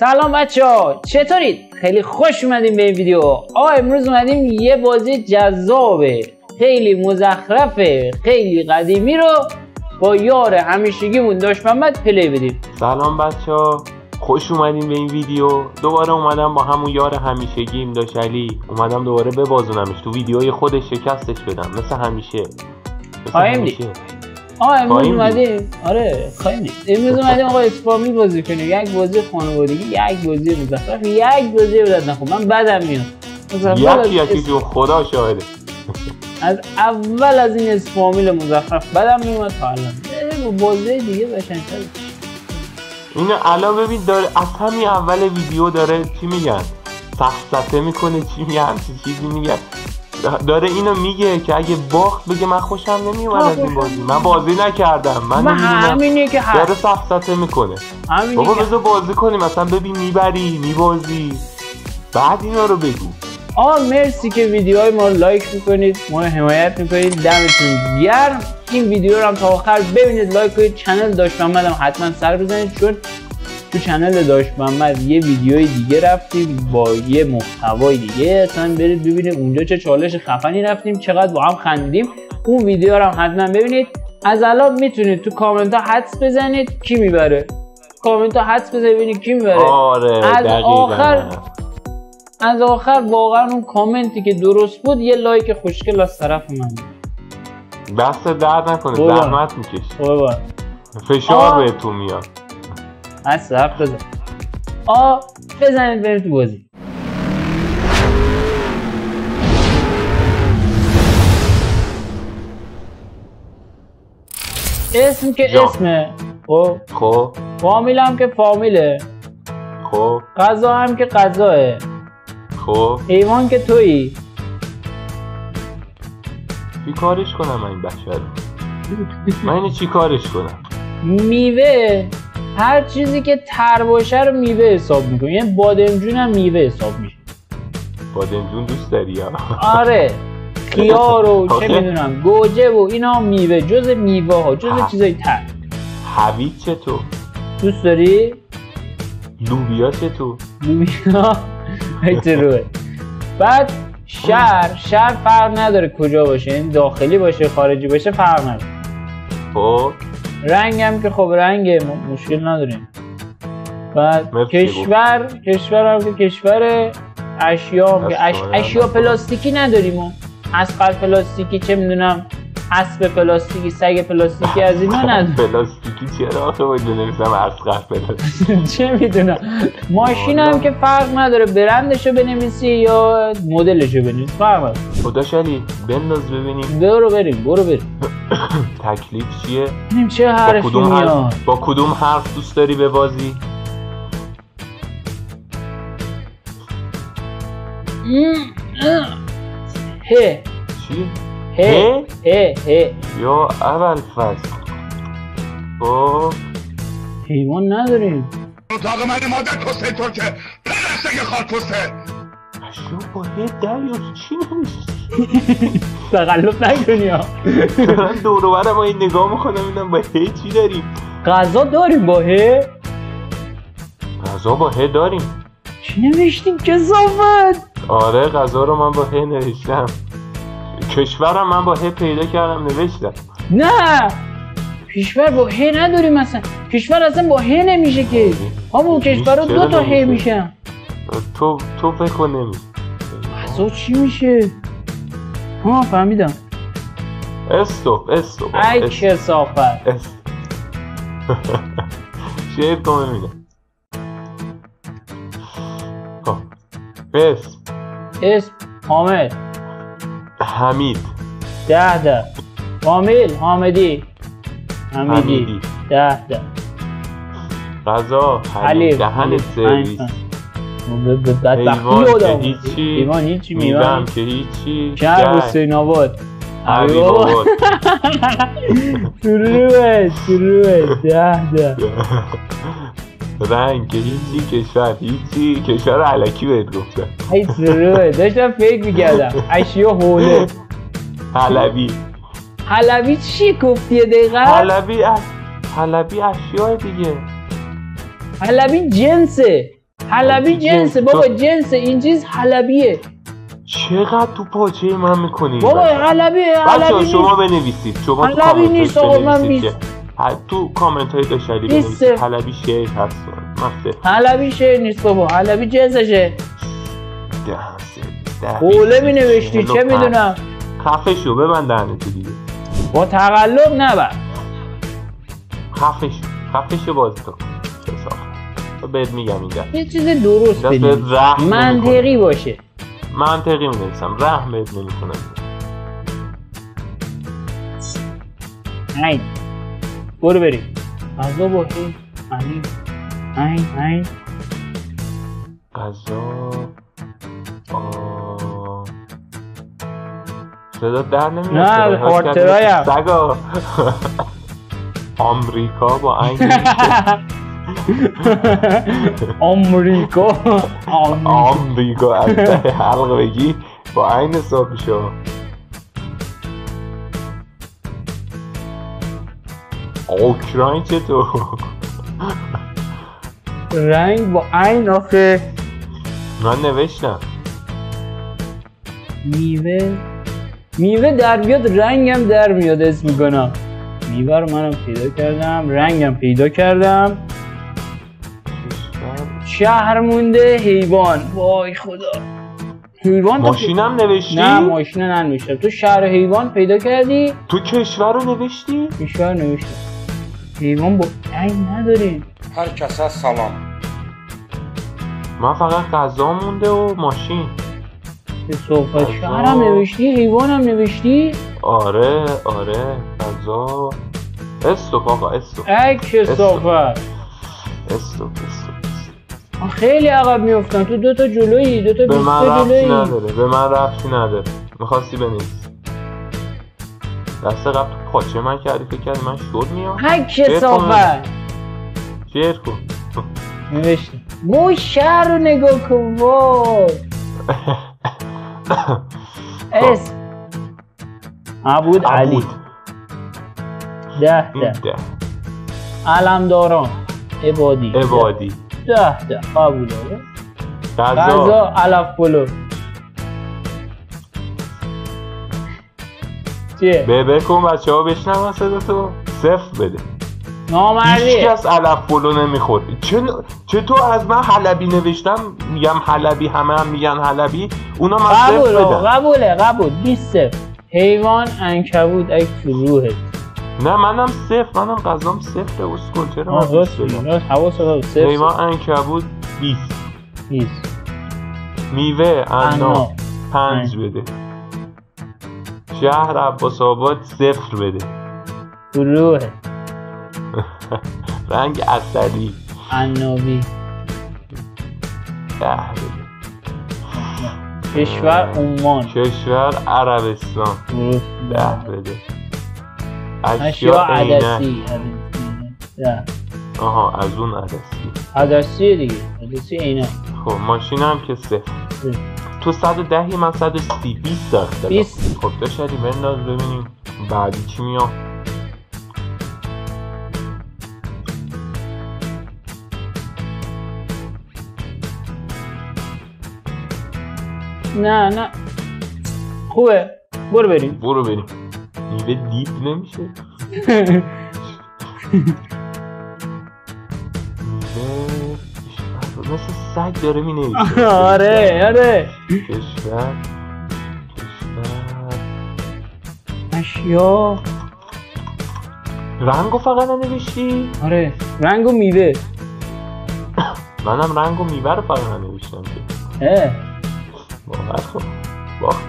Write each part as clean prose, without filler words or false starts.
سلام بچه‌ها، چطورید؟ خیلی خوش اومدیم به این ویدیو. امروز اومدیم یه بازی جذابه، خیلی مزخرفه، خیلی قدیمی رو با یار همیشگیمون داش محمد پلی بدیم. سلام بچه‌ها، خوش اومدیم به این ویدیو. دوباره اومدم با همون یار همیشگیم داش علی، اومدم دوباره ببازونمش، تو ویدیوهای خودش شکستش بدم مثل همیشه. امروز اومدیم امروز اومدیم آقا اسپامی بازی کنیم، یک بازی خانوادگی، یک بازی مزخرف، یک بازی بدد نخور. من بدم میاد یکی جو خدا شاهده. از اول از این اسپامیل مزخرف بدم میومد تا الان. بازی دیگه قشنگ‌تر. اینو الان ببین داره از همین اول ویدیو داره چی میگن؟ سفسطه میکنه، چی میگه، همچین چیزی میگه. داره اینو میگه که اگه باخت بگه من خوشم نمیومد از این بازی، من بازی نکردم، من همینه که داره سفسطه میکنه. بابا بذار بازی کنیم، مثلا ببین میبری میبازی بعد اینا رو بگو. مرسی که ویدیوهای ما رو لایک میکنید، ما رو حمایت میکنید، دمتون گرم. این ویدیو رو هم تا آخر ببینید، لایک کنید، چنل داش محمد هم حتما سر بزنید، چون تو چنل داش محمد یه ویدیوی دیگه رفتیم با یه محتوای دیگه، اصلا برید ببینید اونجا چه چالش خفنی رفتیم، چقدر با هم خندیدیم. اون ویدیو رو هم حتما ببینید. از الان میتونید تو کامنت ها حدس بزنید کی میبره، کامنت ها حدس بزنید ببینید کی میبره. از آخر واقعا اون کامنتی که درست بود یه لایک خوشگل از طرف من. دست درد نکنه، زحمت میکشی، فشار بهتون میاد. از حرف بزن. بزنید بریم تو بازی. اسم که اسمه، خب فامیل هم که فامیله، خب غذا هم که غذاه، خب حیوان که تویی. چی کارش کنم این بشر؟ من اینو چی کارش کنم؟ میوه، هر چیزی که تر باشه رو میوه حساب میکنی، یعنی بادمجون هم میوه حساب میشه. بادمجون دوست داری یا؟ آره، خیار و چه میدونم گوجه و اینا میوه، جز میوه ها، جز چیزای تر. هویج چطور؟ دوست داری؟ لوبیا چطور؟ لوبیا روه. بعد شهر فرق نداره کجا باشه، این داخلی باشه خارجی باشه فرق نداره. خب رنگ هم که خب رنگه، مشکل نداریم. بعد کشور هم که کشور، اشیا هم که اشیا پلاستیکی نداریم و اسقل پلاستیکی، چه میدونم اسب پلاستیکی، سگ پلاستیکی از اینا نداریم. پلاستیکی چرا آخه باید بنویسم اسقل پلاستیکی؟ چه میدونم. ماشین هم که فرق نداره، برندشو بنویسی یا مدلشو بنویسی فرق نداره. خداش علی بنداز ببینیم. برو بریم. تکلیف چیه؟ ببینیم چه حرفی میاد. با کدوم حرف دوست داری ببازی؟ ه. چی؟ ه. یا اول فصل. خب حیوان نداریم. اتاق من مادر کسته تو که برسته که خال کسته. اشو با هه دریوز چی نمیشی؟ تقلب نکنی ها. من دورو برم این نگاه میکنم اینم با هه چی داریم؟ غذا داریم با هه؟ غذا با هه داریم. چی نوشتیم کثافت؟ آره غذا رو من با هه نوشتم. کشورم من با هه پیدا کردم نوشتم. نه کشور با هه نداریم اصلا. کشور اصلا با هه نمیشه که. همون کشور رو 2 تا هه میشن. تو فکر کن نمیشه. غذا چی میشه؟ فهمیدم. استوب ای کثافت. شیر کن ببینم. اسم حامد حمید 10 فامیل حامدی 10 غذا حلیم دهن سرویس حیوان هیچی میوه که هیچی شهر حسین آباد حبیب آباد شروع 10 رنگ که هیچی، کشور هیچی، کشور علکی بهت گفتم. ای سروه داشتم فکر میکردم. اشیا حوله حلبی چی گفتی دقیقا؟ حلبی اشیاء دیگه. حلبی جنسه. حلبی جنسه بابا، جنسه این چیز حلبیه. چقدر تو پاچه من میکنی بابا حلبیه. بچه شما بنویسید، شما تو حلبی نیست آقا، من بنویسید تو کامنت های داشتری بنویسید حلبی شیر هست. حلبی شیر نیست بابا، حلبی جنسشه. قوله می نوشتی چه میدونم. خفه شو ببندن تو دیگه با تقلب نبر. خفه شو بازی تو بهت میگم اینجا یه چیز درست بدید، منطقی باشه. منطقی می‌نویسم، رحم بهت نمی‌کنم. این برو بریم غذا باشه. این غذا صدا در نمیاد. نه خاطرایم سگا آمریکا با این آمریکا از حلق بگی با این حساب شو. اوکراین چطور؟ رنگ با این آخه من نوشتم میوه در بیاد رنگم در میاد. اسم میکنم میوه رو منم پیدا کردم، رنگم پیدا کردم. شهر مونده حیوان. وای خدا حیوان. ماشینم نوشتی؟ نه ماشین ننوشتم. تو شهر حیوان پیدا کردی؟ تو کشور رو نوشتی؟ کشور نوشتم. حیوان با این نداریم. هر کس از سلام. من فقط غذا مونده و ماشین. صحبت شهرم نوشتی؟ حیوانم نوشتی؟ آره غذا. استوپ آقا استوپ. ای کثافت. استوپ خیلی عقب میافتن. تو دوتا جلویی، دوتا به من ربطی جلویی. به من ربطی نداره. میخواستی بنویس دست قبل تو پاچه من کردی، فکر کردی من شد میام. های کثافت. شیر کن نوشتی مو شهر رو نگاه کن. وای اسم عبود علی 10 علمداران عبادی 10 قبول. غذا علف پلو. چیه؟ بکن بچه ها بشنون صدا تو. 0 بده. نامردیه. هیچ کس علف پلو نمیخوره. چه تو از من حلبی نوشتم میگم حلبی، همه هم میگن حلبی، اونا من 0 بدن. قبول 20 0. حیوان عنکبوت اگه تو روحت. نه منم 0. منم غذام 0 اسکول. چرا من 20 بدم؟ حواست 0. حیوان عنکبوت 20. میوه انا 5 بده. شهر عباس آباد 0 بده. روح رنگ عسلی عنابی 10 بده. کشور عمان. کشور عربستان 10 بده. اشیا عدسی. آها از اون عدسی دیگه. عدسی اینه. خب ماشینم که 0. تو 110 من 130. 20 دارم. 20. خب داشتی بنداز ببینیم بعدی چی میاد. نه خوبه. برو بریم. میوه دیپ نمیشه. مثل سگ داره می نویسه. آره کشور اشیا. رنگو فقط ننوشتی؟ آره رنگ و میوه. منم رنگ و میوه رو فقط ننوشتم که.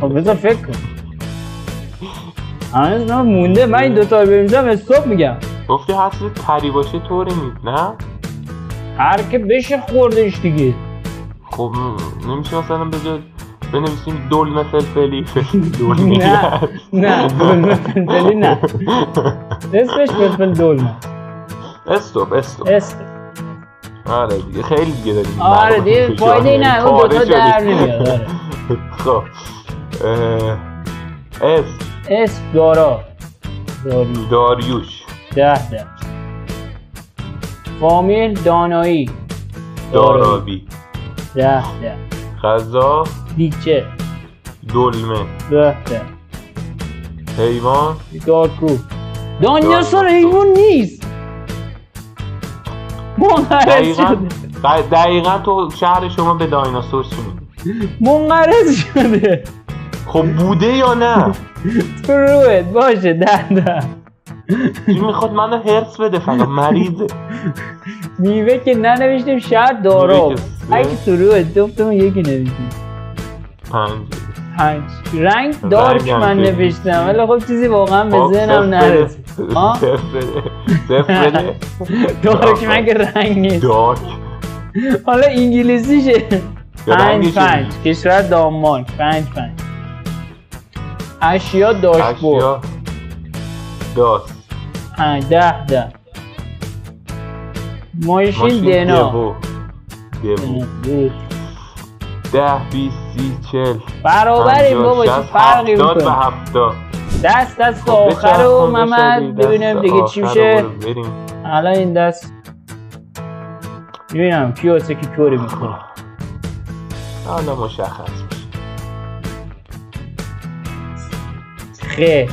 خب بذار فکر کن. هنوز من مونده. من این دوتا رو ببینم استوب میگم. گفتی حدث تری باشه طوری نیست نه؟ هر که بشه خوردش دیگه. خب نمیشه مثلا بنویسیم دلمه فلفلی. نه دلمه فلفلی نه. اسمش فلفل دلمه. استوب. آره دیگه خیلی دیگه داریم. آره دیگه فایده نه. اون دوتا در نمیاد. آره خب اسم داریوش 10 فامیل دانایی دارابی 10 غذا، دیگچه دلمه، 10 حیوان، دارکو. دایناسور حیوان نیست. منقرض شده. دقیقا تو شهر شما به دایناسور چی میگی؟ منقرض شده. خب بوده یا نه؟ تو رویت باشه 10 چی میخواد منو هرس بده فقط مریضه. میوه که ننوشتیم شهر دارو. اگه تو رویت دوفتم یکی نوشتیم 5 رنگ دارک من نوشتم ولی خب چیزی واقعا به ذهنم نرسید. صفر دارک مگه رنگ نیست؟ دارک حالا انگلیسیشه 5 کشور دانمارک 5 اشیا داشبورد 10 ماشین دنا 10 20 30 40 برابریم بابا چه فرقی میکنه 70 به 70 دست آخر رو محمد ببینیم دیگه چی میشه. الان این دست ببینم کی واسه کی طوری میکنه. حالا مشخص میشه.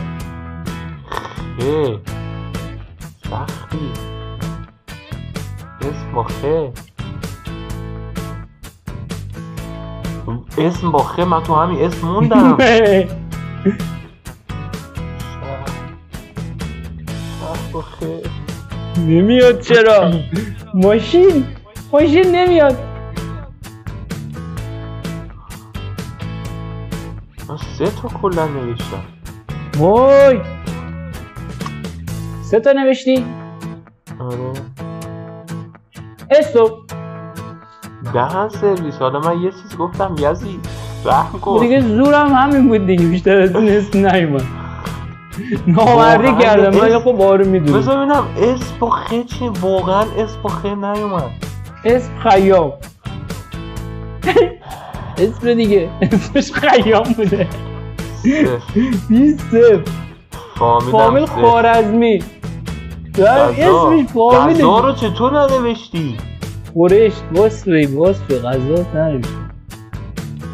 سختی اسم با اسم با من تو همین اسم موندم. نمیاد چرا؟ ماشین نمیاد. من 3 تا کلا نوشتم. وای 3 تا نوشتی؟ آره استوب دهن سرویس. حالا من یه چیز گفتم یزید رحم کن دیگه. زورم همین بود دیگه، بیشتر از این اسم نیومد. نامردی کردم ولی خب آره میدونم. بذار ببینم اسم با خ چی؟ واقعا اسم با خ نیومد. اسم خیام. اسم دیگه اسمش خیام بوده. 20 فامیل خوارزمی. اسمش فامیل. غذا رو چطور ننوشتی؟ خورشت وصفی غذا ننوشتی.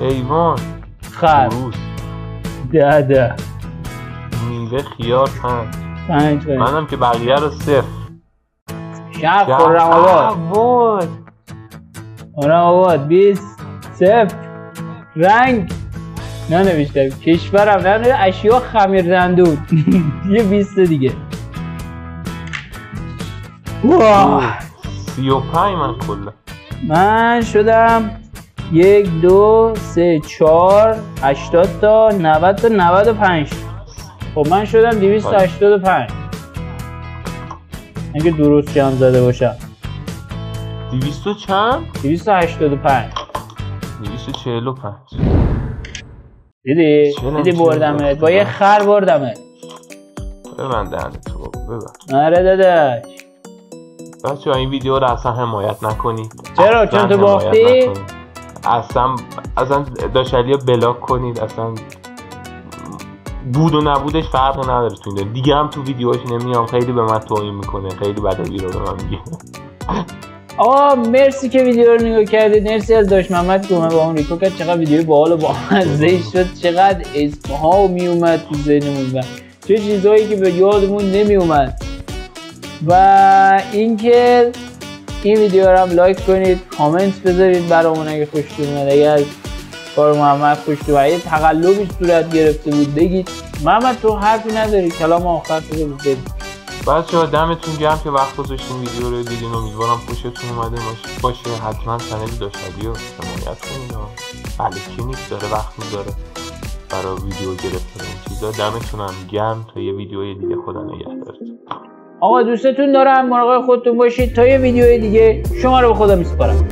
حیوان خر 10 میوه خیار 5 منم که بقیه رو 0 شهر خرم آباد 20 0 رنگ ننوشتم. کشورم ننوشتم. اشیا خمیر دندون یه 20 دیگه. 35 من کلا. من شدم 1 2 3 4 80 تا 90 تا 95. خب من شدم 285 اگه درست جمع زده باشم. 200 چند؟ 285 245 دیدی بردمت با یه خر بردمت. ببندن تو ببند. آره داداش. بچه‌ها این ویدیو رو اصلا حمایت نکنید. چرا؟ چون تو باختی؟ اصلا داشتالیا بلاک کنید. اصلا بود و نبودش فرق نداره تو این دیگه. هم تو ویدیوهاش نمیام. خیلی به من توهین میکنه. خیلی بدوی رو به من میگه. آقا مرسی که ویدیو رو نگاه کردید. مرسی از داش محمد که اومد با اون ریکو کرد. چقدر ویدیو باحال و بامزه شد. چقدر اسمها میومد تو ذهنمون و چه چیزایی که به یادمون نمیومد. و اینکه این ویدیو رو هم لایک کنید، کامنت بذارید برامون اگه خوشتون اومد. اگه از کار محمد خوشتون اومد، یه تقلبی صورت گرفته بود بگید. محمد تو حرفی نداری؟ کلام آخر تو بگید. بچه‌ها دمتون گرم که وقت گذاشتین ویدیو رو دیدین. امیدوارم خوشتون اومده باشه. حتما کانال داشتالیا حمایت کنید. الکی نیست، داره وقت میذاره برای ویدیو گرفتن این چیزا. دمتون هم گرم. تا یه ویدیوی دیگه خدا نگهدارتون. آقا دوستتون دارم. مراقب خودتون باشید. تا یه ویدیوی دیگه شما رو به خدا میسپارم.